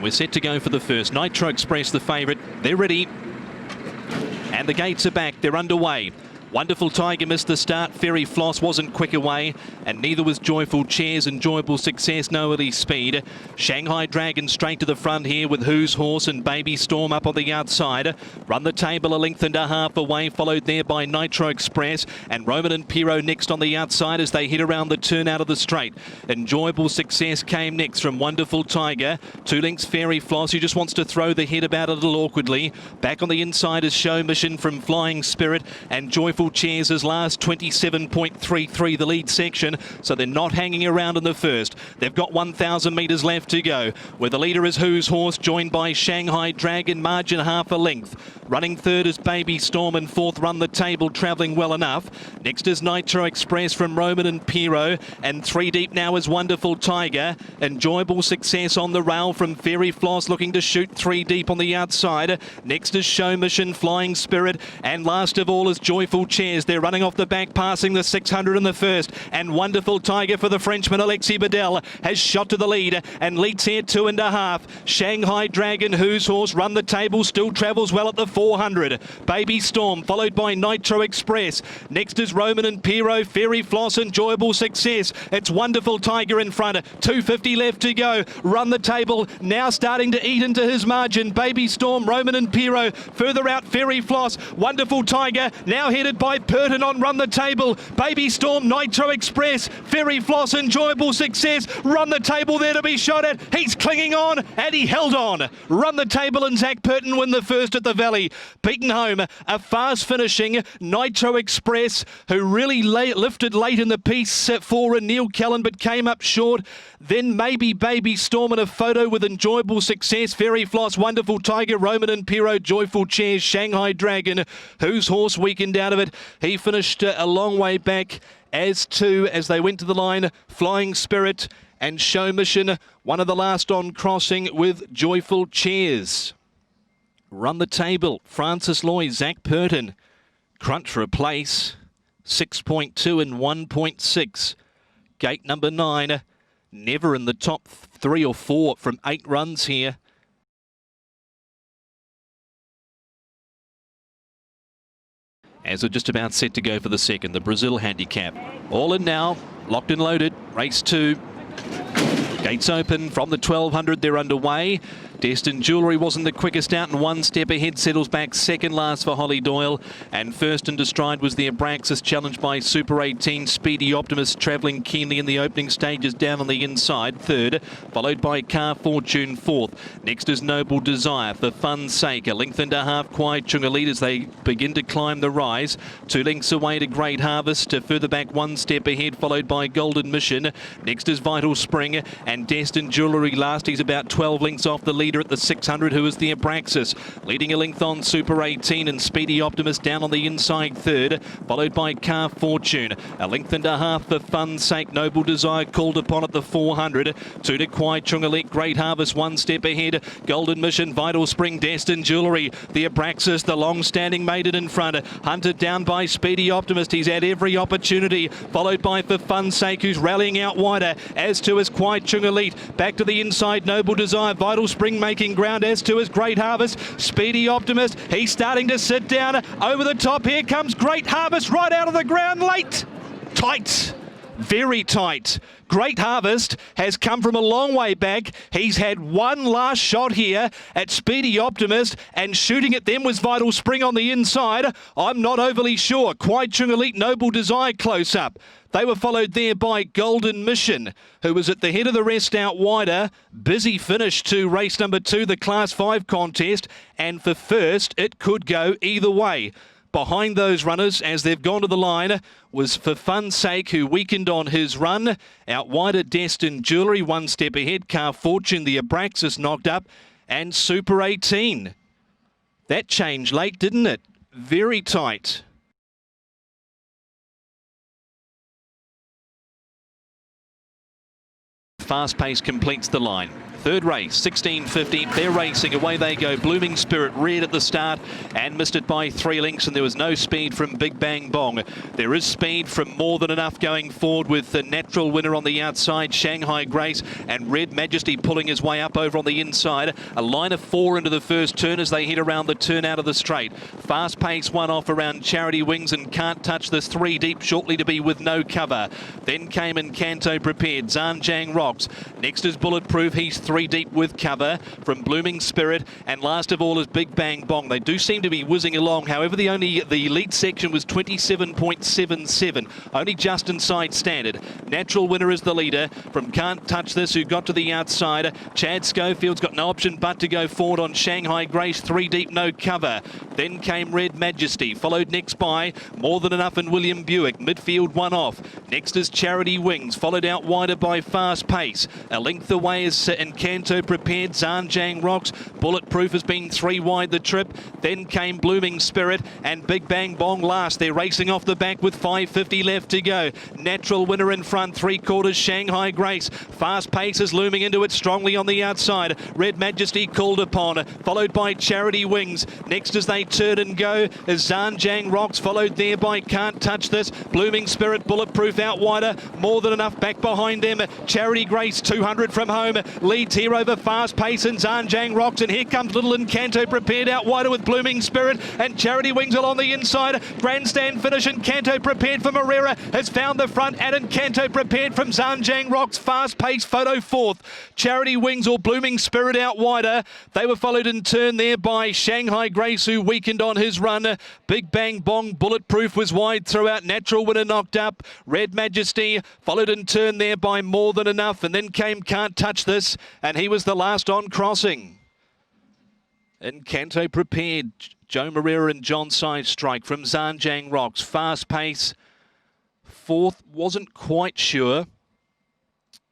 We're set to go for the first. Nitro Express, the favourite. They're ready. And the gates are back. They're underway. Wonderful Tiger missed the start. Fairy Floss wasn't quick away, and neither was Joyful Chairs. Enjoyable Success, no early speed. Shanghai Dragon straight to the front here with Who's Horse and Baby Storm up on the outside. Run the Table a length and a half away, followed there by Nitro Express, and Roman and Piro next on the outside as they hit around the turn out of the straight. Enjoyable Success came next from Wonderful Tiger. 2 lengths Fairy Floss, who just wants to throw the head about a little awkwardly. Back on the inside is Show Mission from Flying Spirit, and Joyful Chairs is last, 27.33 the lead section, so they're not hanging around in the first. They've got 1,000 metres left to go, where the leader is Who's Horse, joined by Shanghai Dragon, margin half a length. Running third is Baby Storm, and fourth Run the Table, travelling well enough. Next is Nitro Express from Roman and Piro, and 3 deep now is Wonderful Tiger. Enjoyable Success on the rail from Fairy Floss, looking to shoot 3 deep on the outside. Next is Show Mission, Flying Spirit, and last of all is Joyful Chairs. They're running off the back, passing the 600 in the first, and Wonderful Tiger for the Frenchman Alexis Bedell has shot to the lead and leads here 2.5. Shanghai Dragon, Who's Horse, Run the Table, still travels well at the 400. Baby Storm followed by Nitro Express. Next is Roman and Piro, Fairy Floss, Enjoyable Success. It's Wonderful Tiger in front, 250 left to go. Run the Table now starting to eat into his margin. Baby Storm, Roman and Piro, further out Fairy Floss. Wonderful Tiger now headed by Purton on Run the Table. Baby Storm, Nitro Express, Fairy Floss, Enjoyable Success. Run the Table there to be shot at. He's clinging on, and he held on. Run the Table and Zach Purton win the first at the Valley. Beaten home, a fast finishing Nitro Express, who really lifted late in the piece for Neil Callan, but came up short. Then maybe Baby Storm in a photo with Enjoyable Success, Fairy Floss, Wonderful Tiger, Roman and Piro, Joyful Chairs, Shanghai Dragon. Who's Horse weakened out of it. He finished a long way back, as they went to the line, Flying Spirit and Show Mission, one of the last on crossing with Joyful Chairs. Run the Table, Francis Loy, Zach Purton, crunch for a place, 6.2 and 1.6. Gate number 9, never in the top 3 or 4 from 8 runs here. As we're just about set to go for the second, the Brazil handicap. All in now, locked and loaded, race 2. Gates open from the 1200, they're underway. Destined Jewellery wasn't the quickest out, and 1 step ahead, settles back second last for Holly Doyle. And first into stride was the Abraxas, challenged by Super 18. Speedy Optimist travelling keenly in the opening stages down on the inside, third, followed by Car Fortune, fourth. Next is Noble Desire, for fun's sake. A length and a half, Kwai Chunga lead as they begin to climb the rise. 2 lengths away to Great Harvest, further back 1 step ahead, followed by Golden Mission. Next is Vital Spring, and Destined Jewellery last. He's about 12 lengths off the lead at the 600, who is the Abraxas, leading a length on Super 18, and Speedy Optimist down on the inside third, followed by Car Fortune. A length and a half for fun's sake. Noble Desire called upon at the 400. 2 to Kwai Chungalit, Great Harvest 1 step ahead. Golden Mission, Vital Spring, Destined Jewellery. The Abraxas, the long-standing maiden in front. Hunted down by Speedy Optimist. He's had every opportunity, followed by For Fun's Sake, who's rallying out wider, as to his Kwai Chungalit. Back to the inside, Noble Desire, Vital Spring making ground, as to his Great Harvest. Speedy Optimist, he's starting to sit down over the top. Here comes Great Harvest right out of the ground late. Tight, very tight. Great Harvest has come from a long way back. He's had one last shot here at Speedy Optimist, and shooting at them was Vital Spring on the inside. I'm not overly sure. Kwai Chung Elite, Noble Desire close up. They were followed there by Golden Mission, who was at the head of the rest out wider. Busy finish to race number 2, the Class 5 contest, and for first, it could go either way. Behind those runners, as they've gone to the line, was For Fun's Sake, who weakened on his run. Out wider, Destined Jewellery, 1 step ahead. Car Fortune, the Abraxas knocked up, and Super 18. That changed late, didn't it? Very tight. Fast pace completes the line. Third race, 1650. They're racing. Away they go. Blooming Spirit reared at the start and missed it by 3 lengths, and there was no speed from Big Bang Bong. There is speed from More Than Enough going forward with the Natural Winner on the outside, Shanghai Grace, and Red Majesty pulling his way up over on the inside. A line of 4 into the first turn as they head around the turn out of the straight. Fast pace one off around Charity Wings and Can't Touch This. 3 deep shortly to be with no cover. Then came Encanto Prepared. Zanjang Rocks. Next is Bulletproof. He's 3 deep with cover from Blooming Spirit, and last of all is Big Bang Bong. They do seem to be whizzing along. However, the lead section was 27.77, only just inside standard. Natural Winner is the leader from Can't Touch This, who got to the outside. Chad Schofield's got no option but to go forward on Shanghai Grace, 3 deep, no cover. Then came Red Majesty, followed next by More Than Enough and William Buick. Midfield one off. Next is Charity Wings, followed out wider by Fast Pace. A length away is Encanto Prepared. Zanjang Rocks. Bulletproof has been 3 wide the trip. Then came Blooming Spirit and Big Bang Bong last. They're racing off the back with 5:50 left to go. Natural Winner in front, 3/4 Shanghai Grace. Fast Pace is looming into it strongly on the outside. Red Majesty called upon, followed by Charity Wings. Next as they turn and go is Zanjang Rocks, followed there by Can't Touch This. Blooming Spirit, Bulletproof out wider. More Than Enough back behind them. Charity Grace 200 from home. Leads here over Fast Pace and Zanjang Rocks, and here comes Little Encanto Prepared out wider with Blooming Spirit and Charity Wings along the inside. Grandstand finish. Encanto Prepared for Moreira has found the front, and Encanto Prepared from Zanjang Rocks. Fast Pace photo 4th. Charity Wings or Blooming Spirit out wider. They were followed in turn there by Shanghai Grace, who weakened on his run. Big Bang Bong, Bulletproof was wide throughout. Natural Winner knocked up. Red Majesty followed in turn there by More Than Enough, and then came Can't Touch This, and he was the last on crossing. Encanto Prepared, Joe Moreira and John Side strike from Zanjang Rocks. Fast Pace 4th, wasn't quite sure.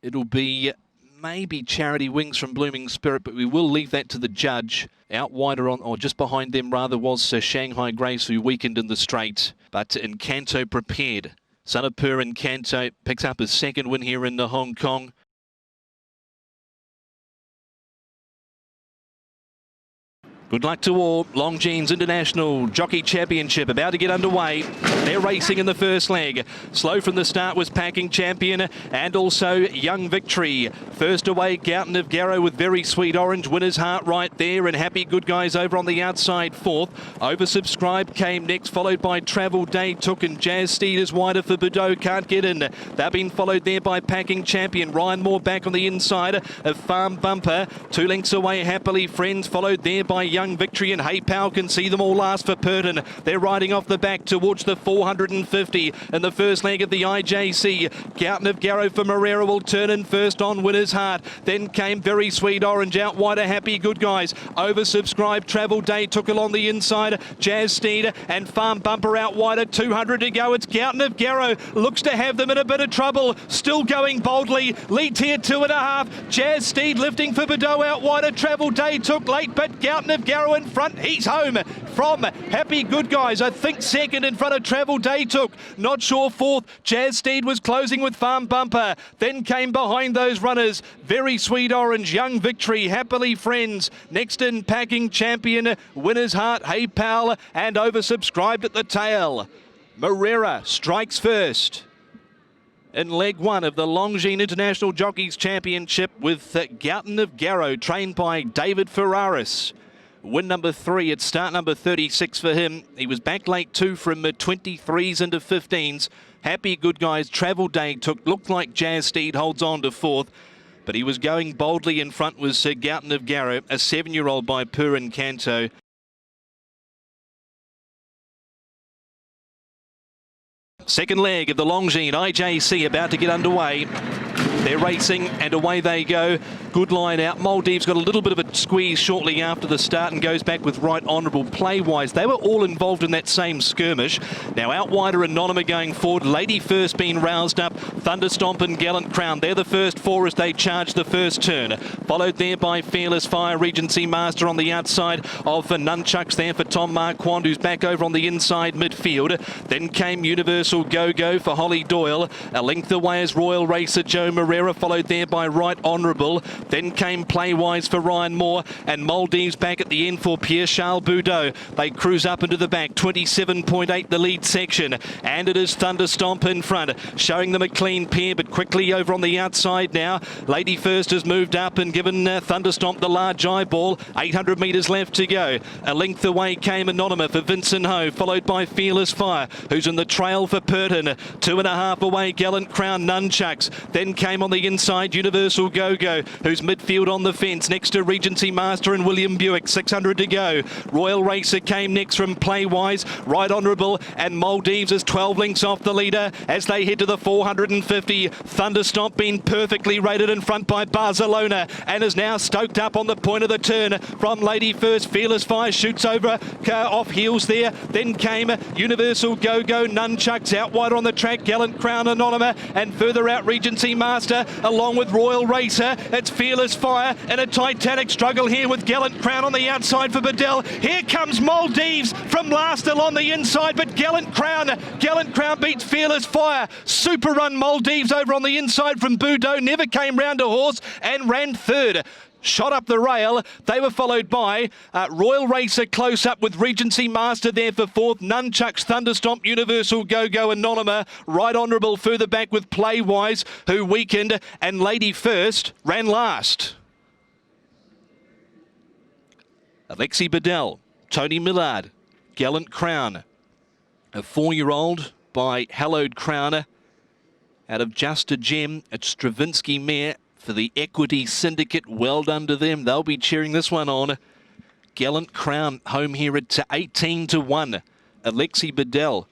It'll be maybe Charity Wings from Blooming Spirit, but we will leave that to the judge. Out wider on, or just behind them rather, was Shanghai Grace, who weakened in the straight. But Encanto Prepared, Son of Per Encanto, picks up his 2nd win here in Hong Kong. Good luck to all. Longines International Jockey Championship about to get underway. They're racing in the first leg. Slow from the start was Packing Champion and also Young Victory. First away, Gouten of Garrow with Very Sweet Orange. Winner's Heart right there, and Happy Good Guys over on the outside 4th. Oversubscribed came next, followed by Travel Day Took, and Jazz Steed is wider for Bordeaux, can't get in. They've been followed there by Packing Champion. Ryan Moore back on the inside of Farm Bumper. 2 lengths away, Happily Friends, followed there by Young Victory, and Hey Pal can see them all last for Purton. They're riding off the back towards the 450 in the first leg of the IJC. Gouten of Garrow for Moreira will turn in first on Winner's Heart. Then came Very Sweet Orange out wider, Happy Good Guys. Oversubscribed Travel Day Took along the inside. Jazz Steed and Farm Bumper out wider. 200 to go. It's Gouten of Garrow. Looks to have them in a bit of trouble. Still going boldly. Leads here 2.5. Jazz Steed lifting for Bordeaux out wider. Travel Day Took late, but Gouten of Garrow in front. He's home from Happy Good Guys. I think 2nd in front of Travel Day Took. Not sure 4th. Jazz Steed was closing with Farm Bumper. Then came behind those runners Very Sweet Orange, Young Victory, Happily Friends. Next in Packing Champion, Winner's Heart, Hey Pal, and Oversubscribed at the tail. Moreira strikes first in leg 1 of the Longines International Jockeys Championship with Gouten of Garrow, trained by David Ferraris. Win number 3 at start number 36 for him. He was back late too from 23s into 15s. Happy Good Guys, Travel Day Took, looked like Jazz Steed holds on to 4th, but he was going boldly in front was Gouten of Garrow, a 7-year-old by Per Encanto. Second leg of the Longines IJC about to get underway. They're racing and away they go. Good line out. Maldives got a little bit of a squeeze shortly after the start and goes back with Right Honourable play-wise. They were all involved in that same skirmish. Now out wider Anonyma going forward. Lady First being roused up. Thunderstomp and Gallant Crown. They're the first 4 as they charge the first turn. Followed there by Fearless Fire, Regency Master on the outside of Nunchucks there for Tom Marquand, who's back over on the inside midfield. Then came Universal Go-Go for Holly Doyle. A length away is Royal Racer Joe Moreira. Pereira, followed there by Right Honourable. Then came Playwise for Ryan Moore, and Maldives back at the end for Pierre-Charles Boudot. They cruise up into the back, 27.8 the lead section, and it is Thunderstomp in front, showing them a clean pair, but quickly over on the outside now. Lady First has moved up and given Thunderstomp the large eyeball. 800 metres left to go. A length away came Anonymous for Vincent Ho, followed by Fearless Fire, who's in the trail for Purton. 2.5 away, Gallant Crown, Nunchucks. Then came on the inside Universal Go-Go, who's midfield on the fence, next to Regency Master and William Buick. 600 to go. Royal Racer came next from Playwise. Right Honourable and Maldives is 12 lengths off the leader as they head to the 450. Thunderstomp being perfectly rated in front by Barcelona and is now stoked up on the point of the turn from Lady First. Fearless Fire shoots over off heels there. Then came Universal Go-Go, Nunchucks out wide on the track, Gallant Crown, Anonymous, and further out Regency Master along with Royal Racer. It's Fearless Fire in a titanic struggle here with Gallant Crown on the outside for Bedell. Here comes Maldives from last along the inside, but Gallant Crown beats Fearless Fire. Super run Maldives over on the inside from Boudot, never came round a horse and ran third. Shot up the rail. They were followed by Royal Racer close up with Regency Master there for fourth. Nunchucks, Thunderstomp, Universal Go-Go, Anonymous. Right Honourable further back with Playwise, who weakened, and Lady First ran last. Alexi Bedell, Tony Millard, Gallant Crown. A 4-year-old by Hallowed Crown out of Just a Gem at Stravinsky Mare for the Equity Syndicate. Well done to them. They'll be cheering this one on. Gallant Crown home here at 18 to 1. Alexi Bedell.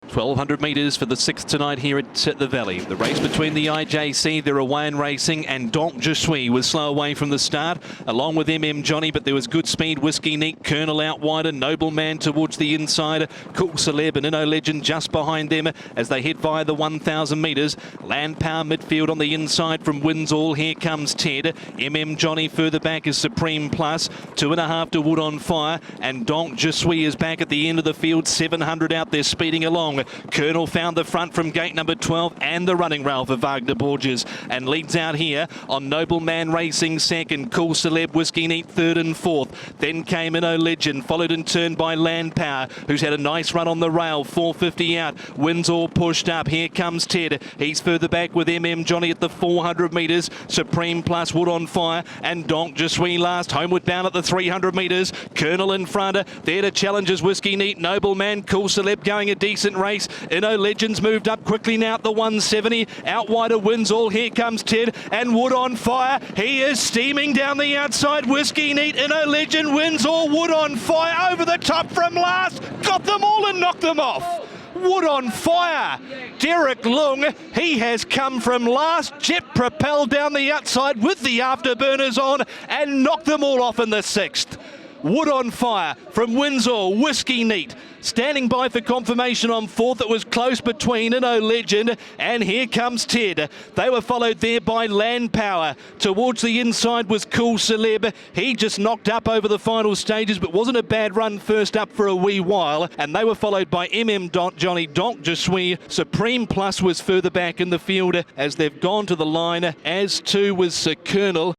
1,200 metres for the 6th tonight here at the Valley. The race between the IJC, they're away in racing, and Donc Je Suis was slow away from the start, along with MM Johnny, but there was good speed. Whiskey Neat, Colonel out wider, Nobleman towards the inside, Cool Celeb and Inno Legend just behind them as they head via the 1,000 metres. Land Power midfield on the inside from Windsall. Here comes Ted. MM Johnny further back is Supreme Plus. 2.5 to Wood on Fire, and Donc Je Suis is back at the end of the field. 700 out there speeding along. Colonel found the front from gate number 12 and the running rail for Wagner Borges and leads out here on Nobleman Racing second, Cool Celeb, Whiskey Neat third and fourth. Then came Inno Legend, followed in turn by Land Power, who's had a nice run on the rail. 450 out, Windsor pushed up. Here comes Ted. He's further back with MM Johnny at the 400 metres. Supreme Plus, Wood on Fire, and Donc Je Suis last. Homeward bound at the 300 metres. Colonel in front. There to challenge is Whiskey Neat. Nobleman, Cool Celeb going a decent race. Inno Legends moved up quickly now at the 170. Out wider Windsall. Here comes Ted and Wood on Fire. He is steaming down the outside. Whiskey Neat, Inno Legend, Windsall, Wood on Fire over the top from last. Got them all and knocked them off. Wood on Fire. Derek Lung, he has come from last. Jet Propel down the outside with the afterburners on and knocked them all off in the 6th. Wood on Fire from Windsor, Whiskey Neat. Standing by for confirmation on 4th. It was close between Inno Legend and here comes Ted. They were followed there by Land Power. Towards the inside was Cool Celeb. He just knocked up over the final stages, but wasn't a bad run first up for a wee while. And they were followed by Johnny, Donc Je Suis. Supreme Plus was further back in the field as they've gone to the line, as too was Sir Colonel.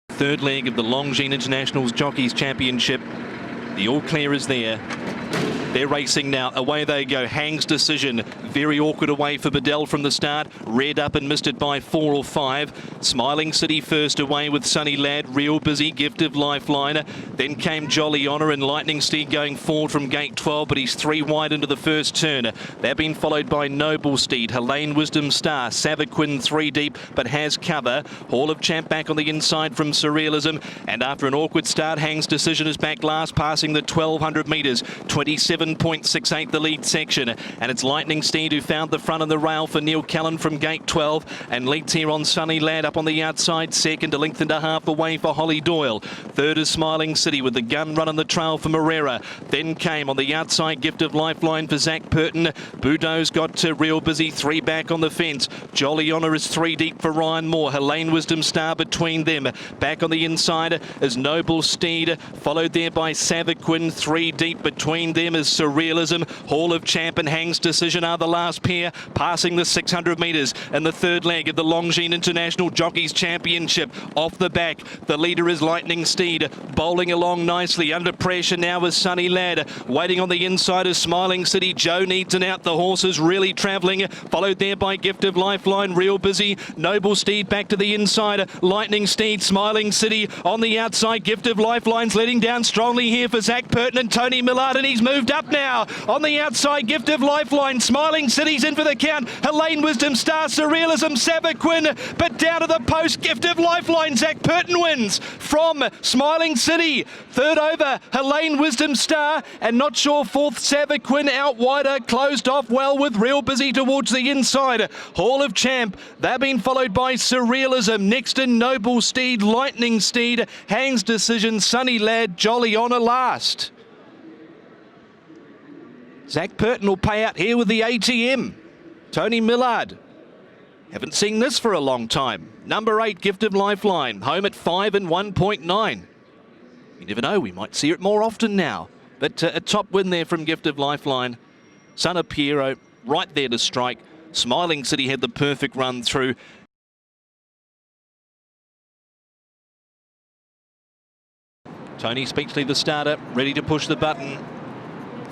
Third leg of the Longines Internationals Jockeys Championship. The all clear is there. They're racing now. Away they go. Hang's Decision. Very awkward away for Bedell from the start. Reared up and missed it by 4 or 5. Smiling City first away with Sunny Lad. Real Busy, Gift of Lifeline. Then came Jolly Honour and Lightning Steed going forward from gate 12, but he's 3 wide into the first turn. They've been followed by Noble Steed, Helene Wisdom Star, Savaquin 3 deep, but has cover. Hall of Champ back on the inside from Surrealism. And after an awkward start, Hang's Decision is back last, passing the 1,200 metres. 27 11.68 the lead section, and it's Lightning Steed who found the front of the rail for Neil Callan from gate 12, and leads here on Sunny Lad up on the outside. Second, a length and a half away for Holly Doyle. Third is Smiling City with the gun run on the trail for Morera. Then came on the outside Gift of Lifeline for Zach Purton. Budo's got Real Busy, 3 back on the fence. Jolly Honour is 3 deep for Ryan Moore. Helene Wisdom Star between them. Back on the inside is Noble Steed, followed there by Savaquin. 3 deep between them is Surrealism. Hall of Champ and Hang's Decision are the last pair, passing the 600 metres in the third leg of the Longines International Jockeys Championship. Off the back, the leader is Lightning Steed, bowling along nicely. Under pressure now is Sunny Lad. Waiting on the inside is Smiling City. Joe needs an out. The horse is really travelling. Followed there by Gift of Lifeline. Real Busy. Noble Steed back to the inside. Lightning Steed. Smiling City on the outside. Gift of Lifeline's letting down strongly here for Zach Purton and Tony Millard, and he's moved up now. On the outside, Gift of Lifeline. Smiling City's in for the count. Helene Wisdom Star, Surrealism, Savaquin, but down to the post. Gift of Lifeline. Zach Purton wins from Smiling City. Third over, Helene Wisdom Star, and not sure fourth, Savaquin out wider, closed off well with Real Busy towards the inside. Hall of Champ, they're being followed by Surrealism. Next in Noble Steed, Lightning Steed, Hang's Decision, Sunny Lad, Jolly Honour last. Zach Purton will pay out here with the ATM. Tony Millard. Haven't seen this for a long time. Number 8, Gift of Lifeline, home at 5 and 1.9. You never know, we might see it more often now. But a top win there from Gift of Lifeline. Son of Piero right there to strike. Smiling City had the perfect run through. Tony Speechley, the starter, ready to push the button.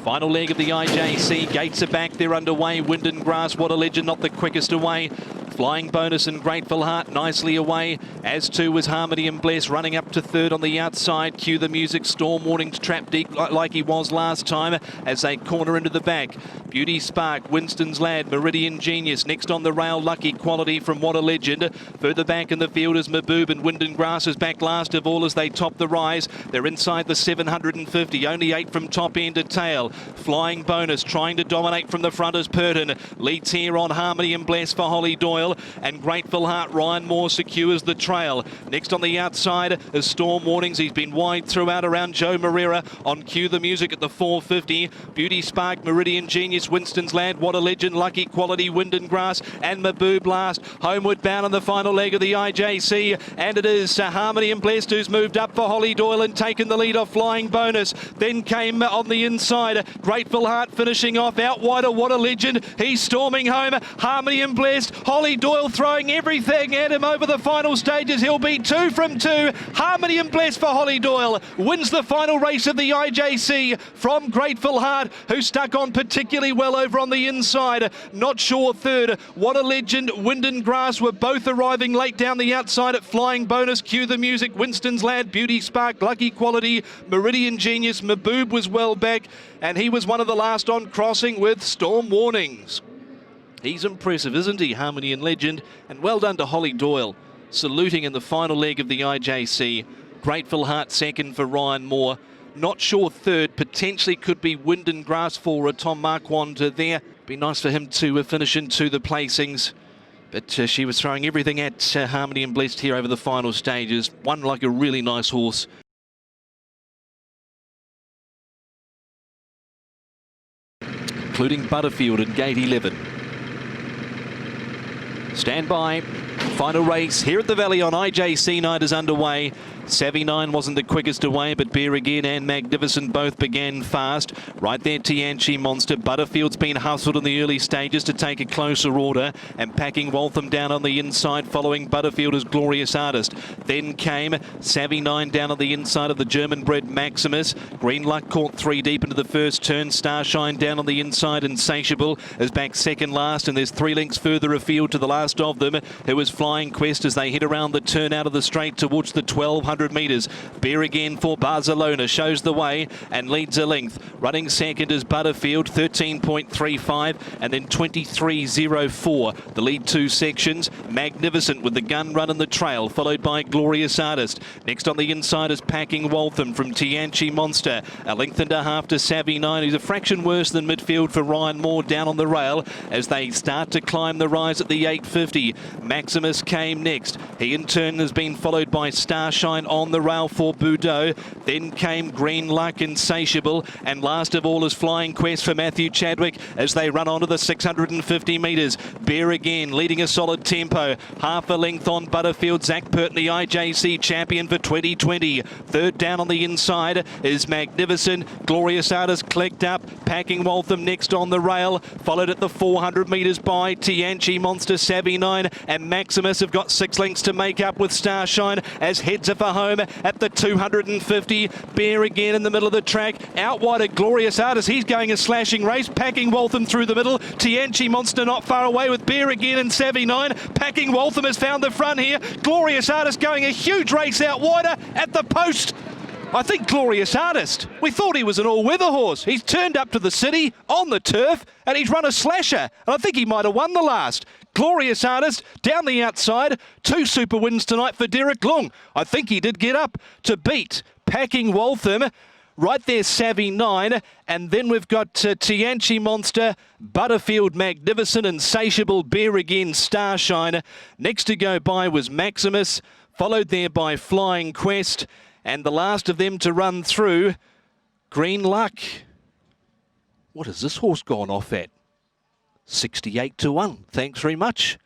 Final leg of the IJC. Gates are back, they're underway. Wind and Grass, What a Legend, not the quickest away. Flying Bonus and Grateful Heart nicely away, as too was Harmony and Bless, running up to third on the outside. Cue the music, Storm Warning's Trap Deep like he was last time as they corner into the back. Beauty Spark, Winston's Lad, Meridian Genius. Next on the rail, Lucky Quality from What a Legend. Further back in the field is Maboob, and Wind and Grass is back last of all as they top the rise. They're inside the 750, only 8 from top end to tail. Flying Bonus trying to dominate from the front as Purton. Leads here on Harmony and Bless for Holly Doyle. And Grateful Heart, Ryan Moore secures the trail. Next on the outside is Storm Warnings. He's been wide throughout around Joe Morera. On Cue the Music at the 450. Beauty Spark, Meridian Genius, Winston's Lad, What a Legend, Lucky Quality, Wind and Grass, and Maboob last. Homeward bound on the final leg of the IJC. And it is Harmony and Blessed who's moved up for Holly Doyle and taken the lead off Flying Bonus. Then came on the inside, Grateful Heart finishing off out wider, What a Legend. He's storming home. Harmony and Blessed. Holly Doyle throwing everything at him over the final stages. He'll be 2 from 2. Harmony and Bless for Holly Doyle wins the final race of the IJC from Grateful Heart, who stuck on particularly well over on the inside. Not sure third. What a Legend, Wind and Grass were both arriving late down the outside at Flying Bonus. Cue the Music, Winston's Lad, Beauty Spark, Lucky Quality, Meridian Genius. Maboob was well back, and he was one of the last on crossing with Storm Warnings. He's impressive, isn't he, Harmony and Legend? And well done to Holly Doyle, saluting in the final leg of the IJC. Grateful Heart second for Ryan Moore. Not sure third, potentially could be Wind and Grass for Tom Marquand there. Be nice for him to finish into the placings. But she was throwing everything at Harmony and Blessed here over the final stages. One like a really nice horse. Including Butterfield in gate 11. Stand by. Final race here at the Valley on IJC night is underway. Savvy 9 wasn't the quickest away, but Bear Again and Magnificent both began fast. Right there, Tianchi Monster. Butterfield's been hustled in the early stages to take a closer order, and packing Waltham down on the inside, following Butterfield as Glorious Artist. Then came Savvy 9 down on the inside of the German-bred Maximus. Green Luck caught 3 deep into the first turn. Starshine down on the inside. Insatiable is back second last, and there's 3 lengths further afield to the last of them, who was Flying Quest as they head around the turn out of the straight towards the 1200 metres. Bear Again for Barcelona shows the way and leads a length. Running second is Butterfield, 13.35 and then 23.04. The lead two sections. Magnificent with the gun run in the trail, followed by Glorious Artist. Next on the inside is Packing Waltham from Tianchi Monster. A length and a half to Savvy 9, who's a fraction worse than midfield for Ryan Moore down on the rail as they start to climb the rise at the 850. Maximus came next. He in turn has been followed by Starshine on the rail for Boudot. Then came Green Luck, Insatiable, and last of all is Flying Quest for Matthew Chadwick as they run onto the 650 metres. Bear Again leading a solid tempo. Half a length on Butterfield. Zach Purton, the IJC champion for 2020. Third down on the inside is Magnificent. Glorious Artist clicked up. Packing Waltham next on the rail. Followed at the 400 metres by Tianchi Monster, Savvy 9 and Maximus have got 6 lengths to make up with Starshine as heads are for home at the 250. Bear Again in the middle of the track. Out wide at Glorious Artist. He's going a slashing race. Packing Waltham through the middle. Tianchi Monster not far away with Bear Again and Savvy 9. Packing Waltham has found the front here. Glorious Artist going a huge race out wider at the post. I think Glorious Artist, we thought he was an all-weather horse. He's turned up to the city on the turf and he's run a slasher. And I think he might have won the last. Glorious Artist down the outside. 2 super wins tonight for Derek Long. I think he did get up to beat Packing Waltham. Right there, Savvy 9. And then we've got Tianchi Monster, Butterfield, Magnificent, Insatiable, Bear Again, Starshine. Next to go by was Maximus, followed there by Flying Quest. And the last of them to run through, Green Luck. What has this horse gone off at? 68 to 1. Thanks very much.